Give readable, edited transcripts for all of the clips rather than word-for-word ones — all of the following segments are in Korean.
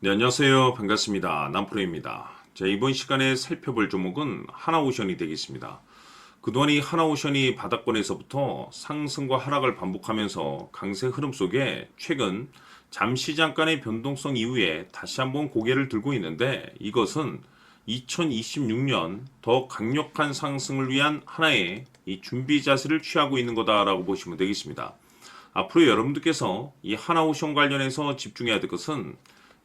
네, 안녕하세요. 반갑습니다. 남프로입니다. 자, 이번 시간에 살펴볼 종목은 하나오션이 되겠습니다. 그동안 이 하나오션이 바닥권에서부터 상승과 하락을 반복하면서 강세 흐름 속에 최근 잠시 잠깐의 변동성 이후에 다시 한번 고개를 들고 있는데, 이것은 2026년 더 강력한 상승을 위한 하나의 이 준비 자세를 취하고 있는 거다라고 보시면 되겠습니다. 앞으로 여러분들께서 이 하나오션 관련해서 집중해야 될 것은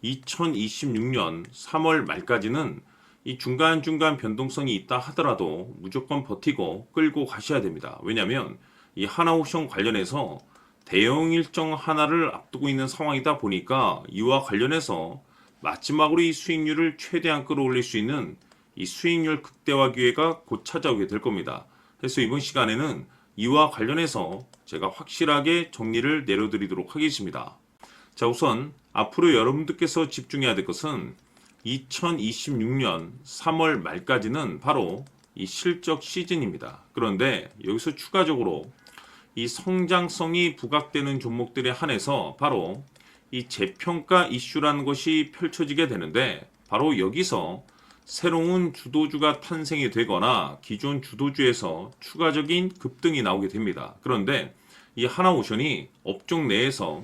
2026년 3월 말까지는 이 중간중간 변동성이 있다 하더라도 무조건 버티고 끌고 가셔야 됩니다. 왜냐하면 이 하나옵션 관련해서 대형 일정 하나를 앞두고 있는 상황이다 보니까 이와 관련해서 마지막으로 이 수익률을 최대한 끌어올릴 수 있는 이 수익률 극대화 기회가 곧 찾아오게 될 겁니다. 그래서 이번 시간에는 이와 관련해서 제가 확실하게 정리를 내려드리도록 하겠습니다. 자, 우선 앞으로 여러분들께서 집중해야 될 것은 2026년 3월 말까지는 바로 이 실적 시즌입니다. 그런데 여기서 추가적으로 이 성장성이 부각되는 종목들에 한해서 바로 이 재평가 이슈라는 것이 펼쳐지게 되는데, 바로 여기서 새로운 주도주가 탄생이 되거나 기존 주도주에서 추가적인 급등이 나오게 됩니다. 그런데 이 하나오션이 업종 내에서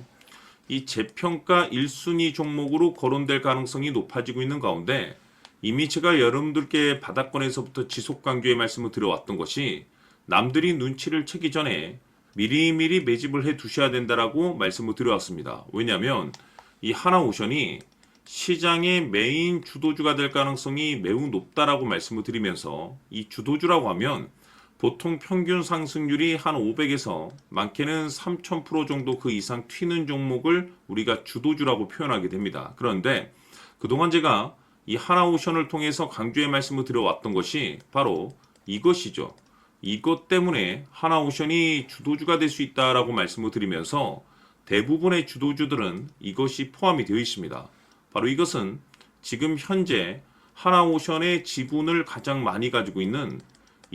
이 재평가 1순위 종목으로 거론될 가능성이 높아지고 있는 가운데, 이미 제가 여러분들께 바닥권에서부터 지속 강조의 말씀을 드려왔던 것이 남들이 눈치를 채기 전에 미리미리 매집을 해 두셔야 된다라고 말씀을 드려왔습니다. 왜냐하면 이 하나오션이 시장의 메인 주도주가 될 가능성이 매우 높다라고 말씀을 드리면서, 이 주도주라고 하면 보통 평균 상승률이 한 500에서 많게는 3000% 정도 그 이상 튀는 종목을 우리가 주도주라고 표현하게 됩니다. 그런데 그동안 제가 이 하나오션을 통해서 강조의 말씀을 드려왔던 것이 바로 이것이죠. 이것 때문에 하나오션이 주도주가 될 수 있다라고 말씀을 드리면서 대부분의 주도주들은 이것이 포함이 되어 있습니다. 바로 이것은 지금 현재 하나오션의 지분을 가장 많이 가지고 있는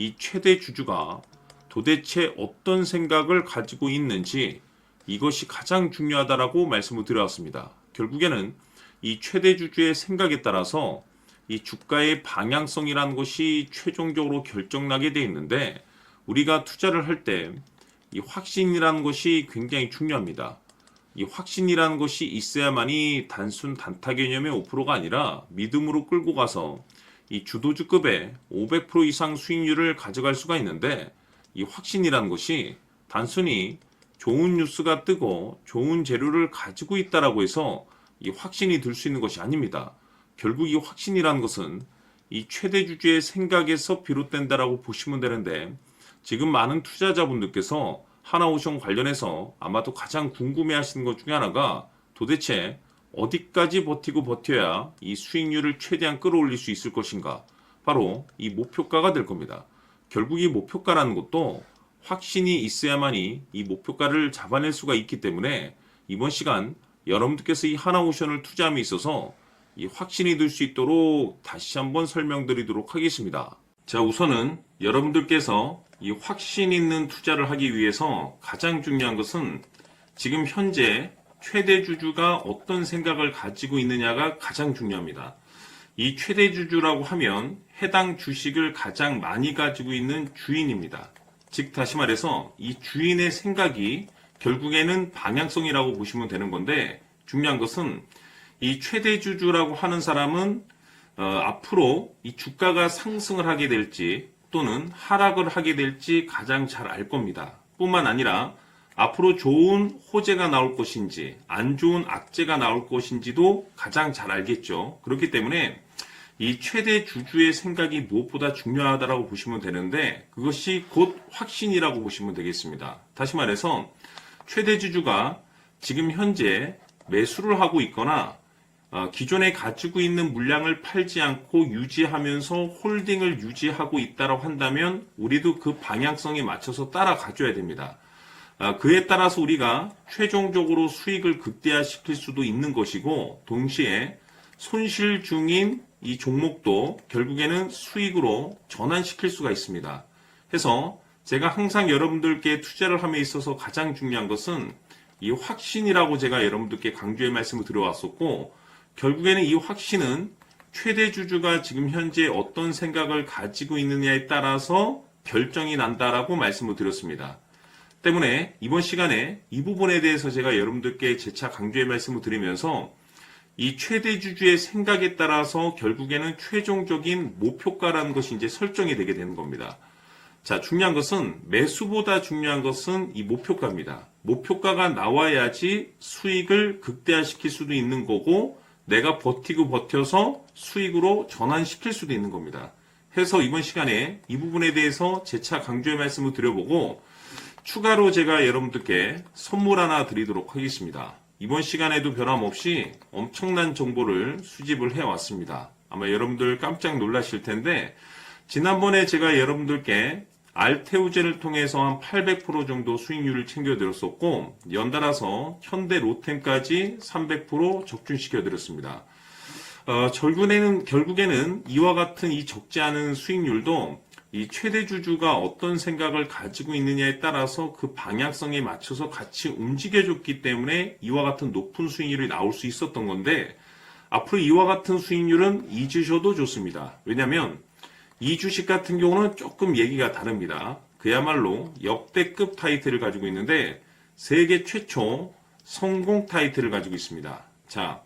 이 최대 주주가 도대체 어떤 생각을 가지고 있는지, 이것이 가장 중요하다라고 말씀을 드려왔습니다. 결국에는 이 최대 주주의 생각에 따라서 이 주가의 방향성이라는 것이 최종적으로 결정나게 되어 있는데, 우리가 투자를 할 때 이 확신이라는 것이 굉장히 중요합니다. 이 확신이라는 것이 있어야만이 단순 단타 개념의 5%가 아니라 믿음으로 끌고 가서 이 주도주급의 500% 이상 수익률을 가져갈 수가 있는데, 이 확신이라는 것이 단순히 좋은 뉴스가 뜨고 좋은 재료를 가지고 있다라고 해서 이 확신이 들 수 있는 것이 아닙니다. 결국 이 확신이라는 것은 이 최대 주주의 생각에서 비롯된다라고 보시면 되는데, 지금 많은 투자자분들께서 하나오션 관련해서 아마도 가장 궁금해하시는 것 중에 하나가 도대체 어디까지 버티고 버텨야 이 수익률을 최대한 끌어올릴 수 있을 것인가, 바로 이 목표가가 될 겁니다. 결국 이 목표가라는 것도 확신이 있어야만이 이 목표가를 잡아낼 수가 있기 때문에, 이번 시간 여러분들께서 이 하나오션을 투자함에 있어서 이 확신이 들 수 있도록 다시 한번 설명드리도록 하겠습니다. 자, 우선은 여러분들께서 이 확신 있는 투자를 하기 위해서 가장 중요한 것은 지금 현재 최대 주주가 어떤 생각을 가지고 있느냐가 가장 중요합니다. 이 최대 주주라고 하면 해당 주식을 가장 많이 가지고 있는 주인입니다. 즉 다시 말해서 이 주인의 생각이 결국에는 방향성이라고 보시면 되는 건데, 중요한 것은 이 최대 주주라고 하는 사람은 앞으로 이 주가가 상승을 하게 될지 또는 하락을 하게 될지 가장 잘 알 겁니다. 뿐만 아니라 앞으로 좋은 호재가 나올 것인지 안 좋은 악재가 나올 것인지도 가장 잘 알겠죠. 그렇기 때문에 이 최대 주주의 생각이 무엇보다 중요하다고 보시면 되는데, 그것이 곧 확신이라고 보시면 되겠습니다. 다시 말해서 최대 주주가 지금 현재 매수를 하고 있거나 기존에 가지고 있는 물량을 팔지 않고 유지하면서 홀딩을 유지하고 있다고 한다면 우리도 그 방향성에 맞춰서 따라가줘야 됩니다. 그에 따라서 우리가 최종적으로 수익을 극대화시킬 수도 있는 것이고, 동시에 손실 중인 이 종목도 결국에는 수익으로 전환시킬 수가 있습니다. 그래서 제가 항상 여러분들께 투자를 함에 있어서 가장 중요한 것은 이 확신이라고 제가 여러분들께 강조의 말씀을 드려왔었고, 결국에는 이 확신은 최대 주주가 지금 현재 어떤 생각을 가지고 있느냐에 따라서 결정이 난다라고 말씀을 드렸습니다. 때문에 이번 시간에 이 부분에 대해서 제가 여러분들께 재차 강조의 말씀을 드리면서 이 최대 주주의 생각에 따라서 결국에는 최종적인 목표가라는 것이 이제 설정이 되게 되는 겁니다. 자, 중요한 것은 매수보다 중요한 것은 이 목표가입니다. 목표가가 나와야지 수익을 극대화시킬 수도 있는 거고 내가 버티고 버텨서 수익으로 전환시킬 수도 있는 겁니다. 해서 이번 시간에 이 부분에 대해서 재차 강조의 말씀을 드려보고 추가로 제가 여러분들께 선물 하나 드리도록 하겠습니다. 이번 시간에도 변함없이 엄청난 정보를 수집을 해왔습니다. 아마 여러분들 깜짝 놀라실 텐데 지난번에 제가 여러분들께 알테오젠을 통해서 한 800% 정도 수익률을 챙겨드렸었고 연달아서 현대 로템까지 300% 적중시켜드렸습니다. 결국에는 이와 같은 이 적지 않은 수익률도 이 최대 주주가 어떤 생각을 가지고 있느냐에 따라서 그 방향성에 맞춰서 같이 움직여줬기 때문에 이와 같은 높은 수익률이 나올 수 있었던 건데 앞으로 이와 같은 수익률은 잊으셔도 좋습니다. 왜냐하면 이 주식 같은 경우는 조금 얘기가 다릅니다. 그야말로 역대급 타이틀을 가지고 있는데 세계 최초 성공 타이틀을 가지고 있습니다. 자,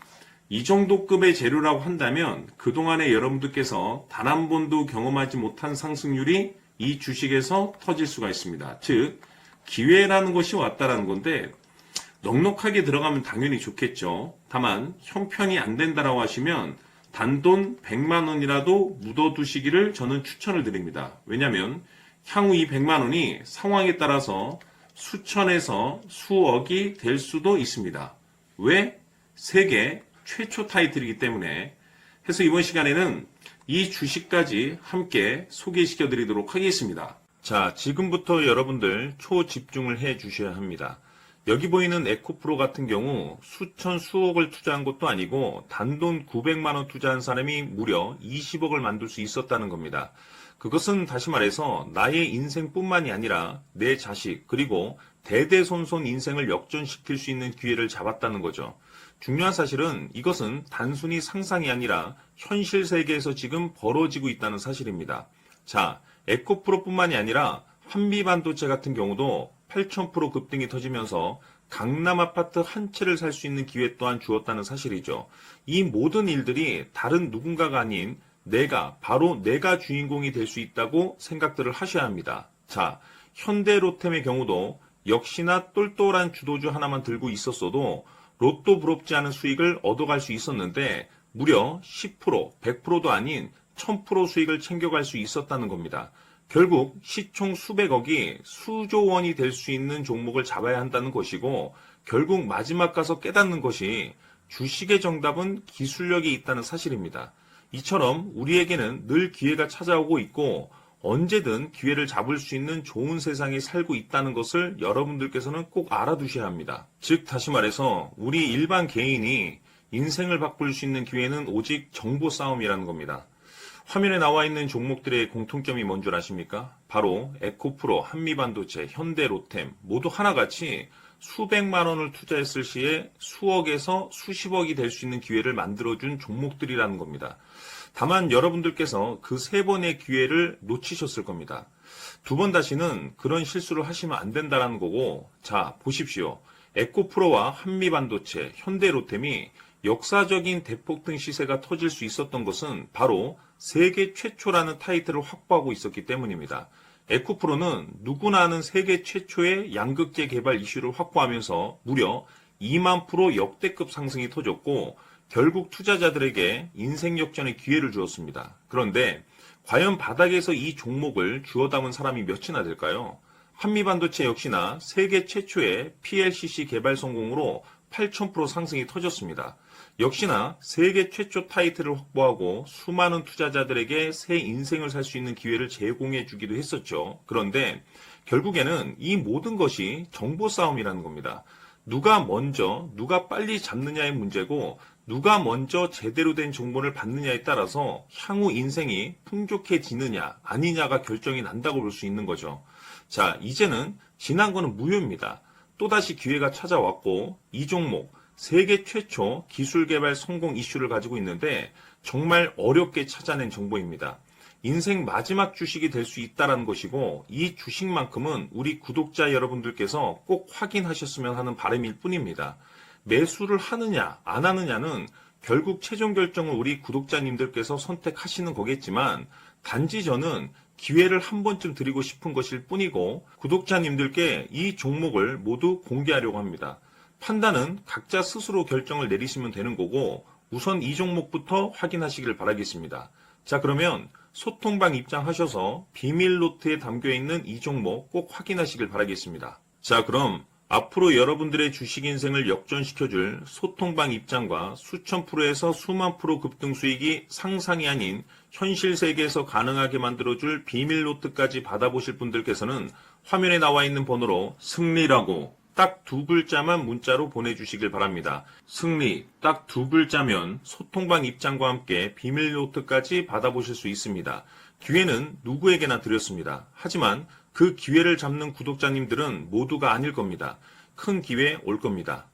이 정도 급의 재료라고 한다면 그동안에 여러분들께서 단 한 번도 경험하지 못한 상승률이 이 주식에서 터질 수가 있습니다. 즉 기회라는 것이 왔다라는 건데 넉넉하게 들어가면 당연히 좋겠죠. 다만 형편이 안 된다라고 하시면 단돈 100만 원이라도 묻어두시기를 저는 추천을 드립니다. 왜냐하면 향후 이 100만 원이 상황에 따라서 수천에서 수억이 될 수도 있습니다. 왜? 세계 최초 타이틀이기 때문에. 해서 이번 시간에는 이 주식까지 함께 소개시켜 드리도록 하겠습니다. 자, 지금부터 여러분들 초집중을 해 주셔야 합니다. 여기 보이는 에코프로 같은 경우 수천 수억을 투자한 것도 아니고 단돈 900만 원 투자한 사람이 무려 20억을 만들 수 있었다는 겁니다. 그것은 다시 말해서 나의 인생뿐만이 아니라 내 자식 그리고 대대손손 인생을 역전시킬 수 있는 기회를 잡았다는 거죠. 중요한 사실은 이것은 단순히 상상이 아니라 현실 세계에서 지금 벌어지고 있다는 사실입니다. 자, 에코프로뿐만이 아니라 한미반도체 같은 경우도 8,000% 급등이 터지면서 강남 아파트 한 채를 살 수 있는 기회 또한 주었다는 사실이죠. 이 모든 일들이 다른 누군가가 아닌 바로 내가 주인공이 될 수 있다고 생각들을 하셔야 합니다. 자, 현대로템의 경우도 역시나 똘똘한 주도주 하나만 들고 있었어도 로또 부럽지 않은 수익을 얻어갈 수 있었는데 무려 10%, 100%도 아닌 1000% 수익을 챙겨갈 수 있었다는 겁니다. 결국 시총 수백억이 수조 원이 될 수 있는 종목을 잡아야 한다는 것이고 결국 마지막 가서 깨닫는 것이 주식의 정답은 기술력이 있다는 사실입니다. 이처럼 우리에게는 늘 기회가 찾아오고 있고 언제든 기회를 잡을 수 있는 좋은 세상에 살고 있다는 것을 여러분들께서는 꼭 알아두셔야 합니다. 즉 다시 말해서 우리 일반 개인이 인생을 바꿀 수 있는 기회는 오직 정보 싸움이라는 겁니다. 화면에 나와 있는 종목들의 공통점이 뭔 줄 아십니까? 바로 에코프로, 한미반도체, 현대로템 모두 하나같이 수백만 원을 투자했을 시에 수억에서 수십억이 될 수 있는 기회를 만들어준 종목들이라는 겁니다. 다만 여러분들께서 그 세 번의 기회를 놓치셨을 겁니다. 두 번 다시는 그런 실수를 하시면 안 된다는 거고, 자 보십시오. 에코프로와 한미반도체, 현대로템이 역사적인 대폭등 시세가 터질 수 있었던 것은 바로 세계 최초라는 타이틀을 확보하고 있었기 때문입니다. 에코프로는 누구나 아는 세계 최초의 양극재 개발 이슈를 확보하면서 무려 2만 프로 역대급 상승이 터졌고 결국 투자자들에게 인생 역전의 기회를 주었습니다. 그런데 과연 바닥에서 이 종목을 주워 담은 사람이 몇이나 될까요? 한미반도체 역시나 세계 최초의 PLCC 개발 성공으로 8,000% 상승이 터졌습니다. 역시나 세계 최초 타이틀을 확보하고 수많은 투자자들에게 새 인생을 살 수 있는 기회를 제공해 주기도 했었죠. 그런데 결국에는 이 모든 것이 정보 싸움이라는 겁니다. 누가 먼저, 누가 빨리 잡느냐의 문제고 누가 먼저 제대로 된 정보를 받느냐에 따라서 향후 인생이 풍족해지느냐 아니냐가 결정이 난다고 볼 수 있는 거죠. 자, 이제는 지난 거는 무효입니다. 또다시 기회가 찾아왔고 이 종목 세계 최초 기술 개발 성공 이슈를 가지고 있는데 정말 어렵게 찾아낸 정보입니다. 인생 마지막 주식이 될 수 있다는 것이고 이 주식만큼은 우리 구독자 여러분들께서 꼭 확인하셨으면 하는 바람일 뿐입니다. 매수를 하느냐 안 하느냐는 결국 최종 결정을 우리 구독자님들께서 선택하시는 거겠지만 단지 저는 기회를 한 번쯤 드리고 싶은 것일 뿐이고 구독자님들께 이 종목을 모두 공개하려고 합니다. 판단은 각자 스스로 결정을 내리시면 되는 거고 우선 이 종목부터 확인하시길 바라겠습니다. 자, 그러면 소통방 입장하셔서 비밀 노트에 담겨있는 이 종목 꼭 확인하시길 바라겠습니다. 자, 그럼 앞으로 여러분들의 주식 인생을 역전시켜줄 소통방 입장과 수천 프로에서 수만 프로 급등 수익이 상상이 아닌 현실 세계에서 가능하게 만들어줄 비밀 노트까지 받아보실 분들께서는 화면에 나와 있는 번호로 승리라고 딱 2글자만 문자로 보내주시길 바랍니다. 승리 딱 2글자면 소통방 입장과 함께 비밀 노트까지 받아보실 수 있습니다. 기회는 누구에게나 드렸습니다. 하지만 그 기회를 잡는 구독자님들은 모두가 아닐 겁니다. 큰 기회 올 겁니다.